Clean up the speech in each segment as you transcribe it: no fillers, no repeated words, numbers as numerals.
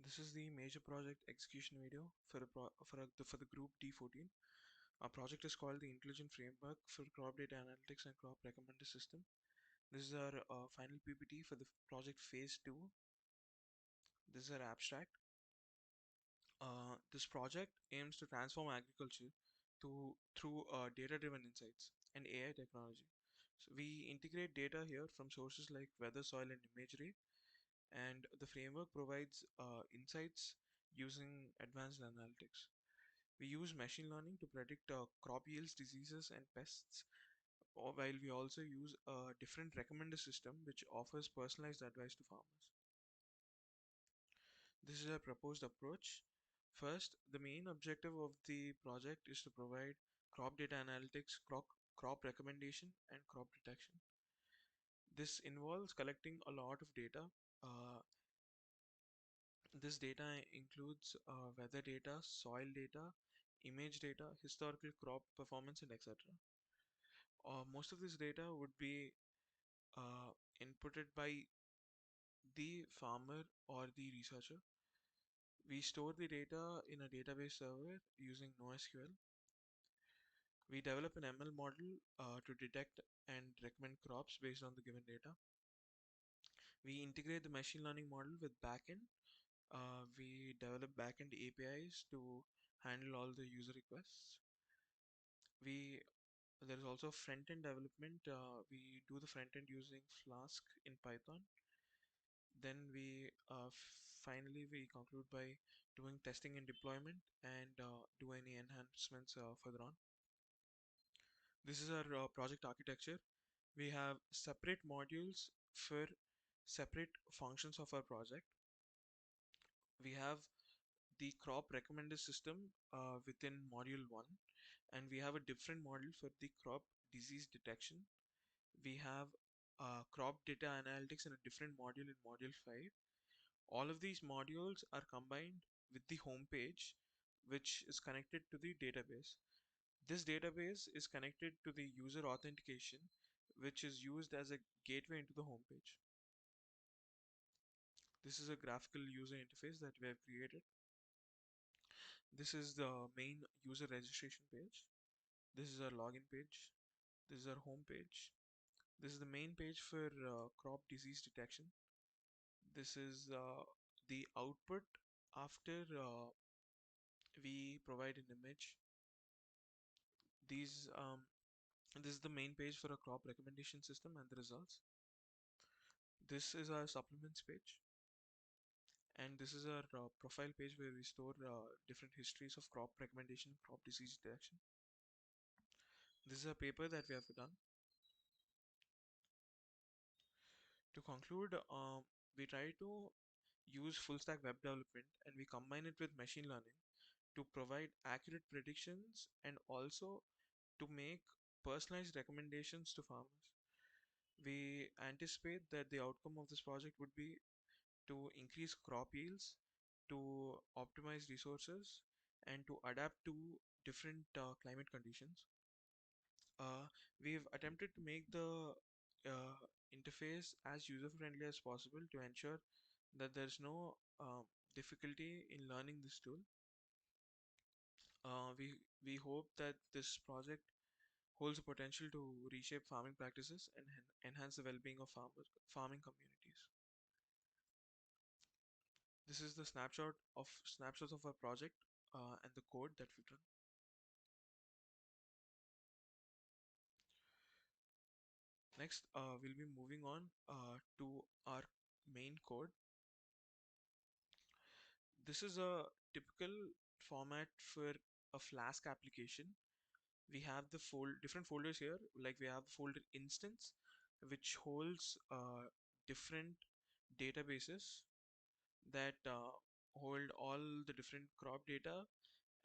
This is the major project execution video for the group D14. Our project is called the Intelligent Framework for Crop Data Analytics and Crop Recommender System. This is our final PPT for the project phase 2. This is our abstract. This project aims to transform agriculture through data-driven insights and AI technology. So we integrate data here from sources like weather, soil, and imagery, and the framework provides insights using advanced analytics. We use machine learning to predict crop yields, diseases, and pests, while we also use a different recommender system which offers personalized advice to farmers. This is a proposed approach. First, the main objective of the project is to provide crop data analytics, crop recommendation, and crop detection. This involves collecting a lot of data. Uh, this data includes weather data, soil data, image data, historical crop performance, and etc. Most of this data would be uh, inputted by the farmer or the researcher. We store the data in a database server using NoSQL. We develop an ML model to detect and recommend crops based on the given data. We integrate the machine learning model with backend. We develop backend APIs to handle all the user requests. We There is also front-end development. We do the front-end using Flask in Python. Then finally we conclude by doing testing and deployment and do any enhancements further on. This is our project architecture. We have separate modules for separate functions of our project. We have the crop recommender system within module 1, and we have a different module for the crop disease detection. We have crop data analytics in a different module in module 5. All of these modules are combined with the home page, which is connected to the database. This database is connected to the user authentication, which is used as a gateway into the home page. This is a graphical user interface that we have created. This is the main user registration page. This is our login page. This is our home page. This is the main page for crop disease detection. This is the output after we provide an image. These This is the main page for a crop recommendation system and the results. This is our supplements page, and this is our profile page where we store different histories of crop recommendation, crop disease detection. This is a paper that we have done. To conclude, we try to use full stack web development and we combine it with machine learning to provide accurate predictions and also to make personalized recommendations to farmers. We anticipate that the outcome of this project would be to increase crop yields, to optimize resources, and to adapt to different climate conditions. We've attempted to make the interface as user friendly as possible to ensure that there's no difficulty in learning this tool. We hope that this project holds the potential to reshape farming practices and enhance the well-being of farming communities. This is the snapshots of our project and the code that we've done. Next, we'll be moving on to our main code. This is a typical format for a Flask application. We have the different folders here. Like we have the folder instance, which holds different databases that hold all the different crop data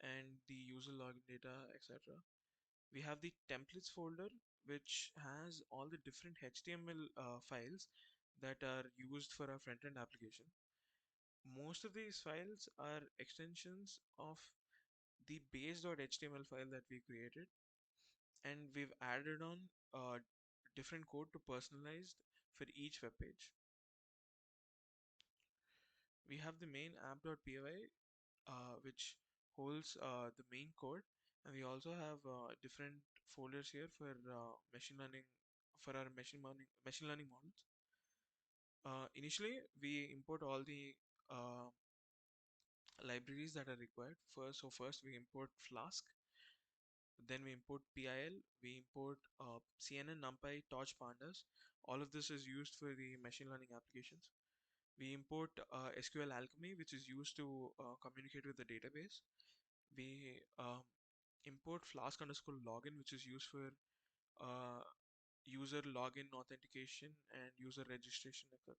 and the user login data, etc. We have the templates folder, which has all the different HTML files that are used for our front-end application. Most of these files are extensions of the base.html file that we created, and we've added on different code to personalized for each web page. We have the main app.py, which holds the main code, and we also have different folders here for machine learning, for our machine learning models. Initially, we import all the uh, libraries that are required. First we import Flask, then we import PIL, we import CNN, NumPy, Torch, Pandas. All of this is used for the machine learning applications. We import SQL Alchemy, which is used to communicate with the database. We import Flask underscore login, which is used for uh, user login authentication and user registration, etc.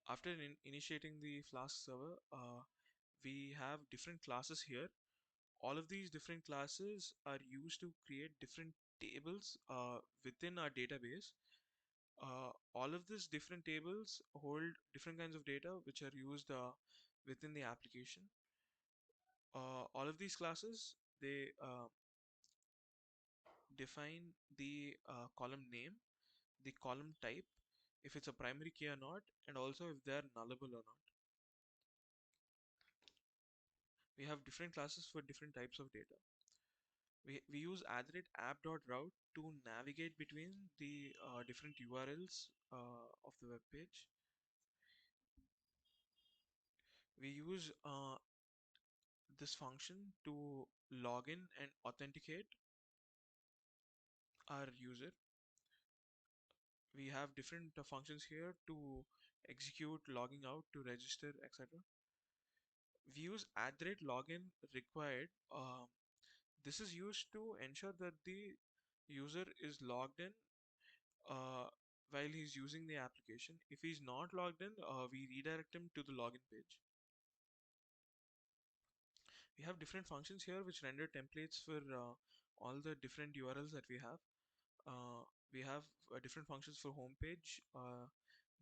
After initiating the Flask server, we have different classes here. All of these different classes are used to create different tables within our database. All of these different tables hold different kinds of data which are used within the application. All of these classes, they define the column name, the column type, if it's a primary key or not, and also if they are nullable or not. We have different classes for different types of data. We use app.route to navigate between the different URLs of the web page. We use this function to log in and authenticate our user. We have different functions here to execute logging out, to register, etc. We use @login required. This is used to ensure that the user is logged in uh, while he's using the application. If he's not logged in, we redirect him to the login page. We have different functions here which render templates for all the different URLs that we have. Uh, we have different functions for homepage,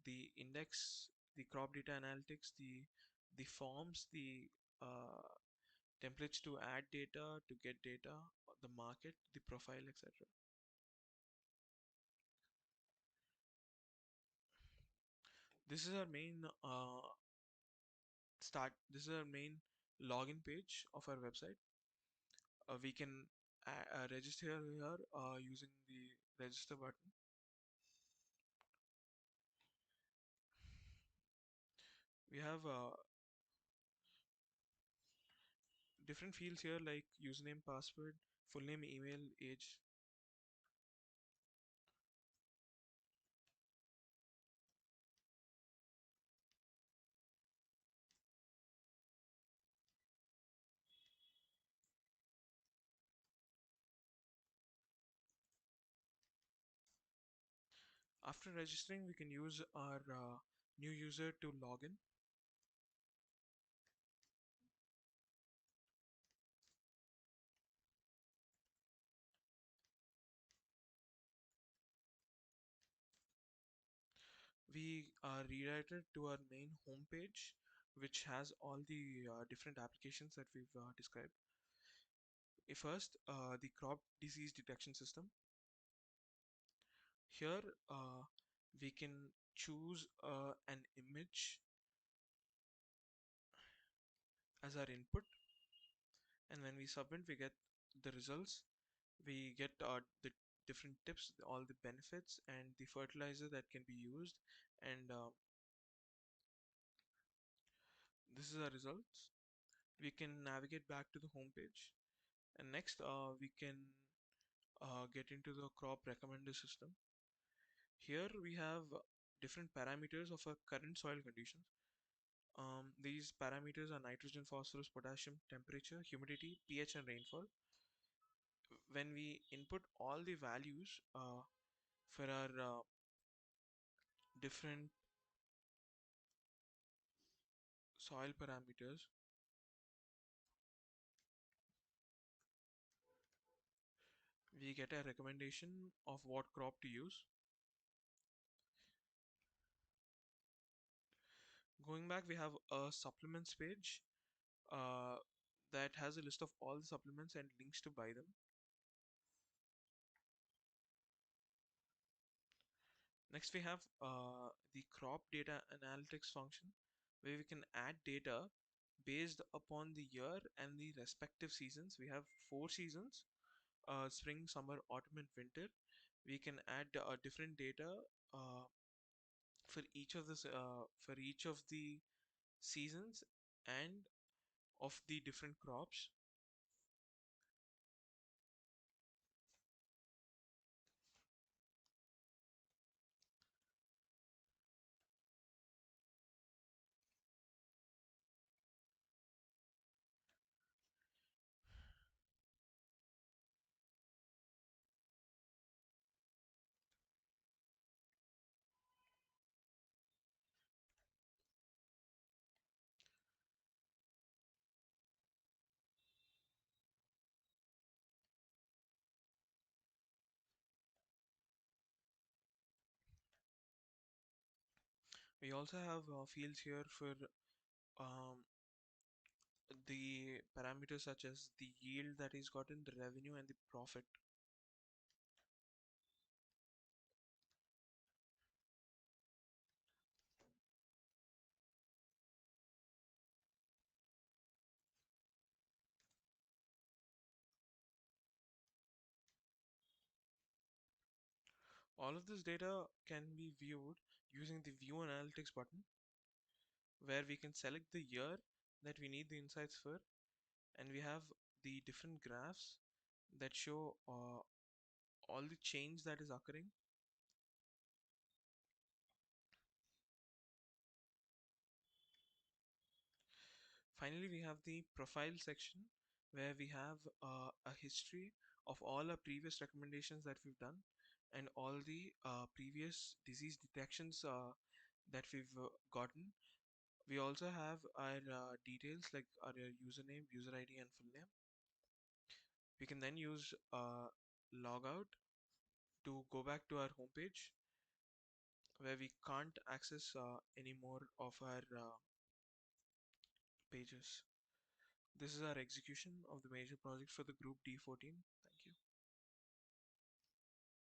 the index, the crop data analytics, the forms, the uh, templates to add data, to get data, the market, the profile, etc. This is our main This is our main login page of our website. We can register here using the register button. We have different fields here like username, password, full name, email, age. After registering, we can use our new user to log in. We are redirected to our main home page, which has all the different applications that we've described. First, the crop disease detection system. Here, we can choose an image as our input, and when we submit, we get the results. We get the different tips, all the benefits, and the fertilizer that can be used, and this is our results. We can navigate back to the home page, and next we can get into the crop recommender system. Here we have different parameters of our current soil conditions. These parameters are nitrogen, phosphorus, potassium, temperature, humidity, pH, and rainfall. When we input all the values for our different soil parameters, we get a recommendation of what crop to use. Going back, we have a supplements page uh, that has a list of all the supplements and links to buy them. Next, we have the crop data analytics function, where we can add data based upon the year and the respective seasons. We have four seasons: spring, summer, autumn, and winter. We can add different data uh, for each of the seasons and of the different crops. We also have fields here for um, the parameters such as the yield that is gotten, the revenue, and the profit. All of this data can be viewed using the View Analytics button, where we can select the year that we need the insights for, and we have the different graphs that show all the change that is occurring. Finally, we have the profile section, where we have a history of all our previous recommendations that we've done and all the previous disease detections that we've gotten. We also have our details like our username, user ID, and full name. We can then use logout to go back to our homepage, where we can't access any more of our pages. This is our execution of the major project for the group D14.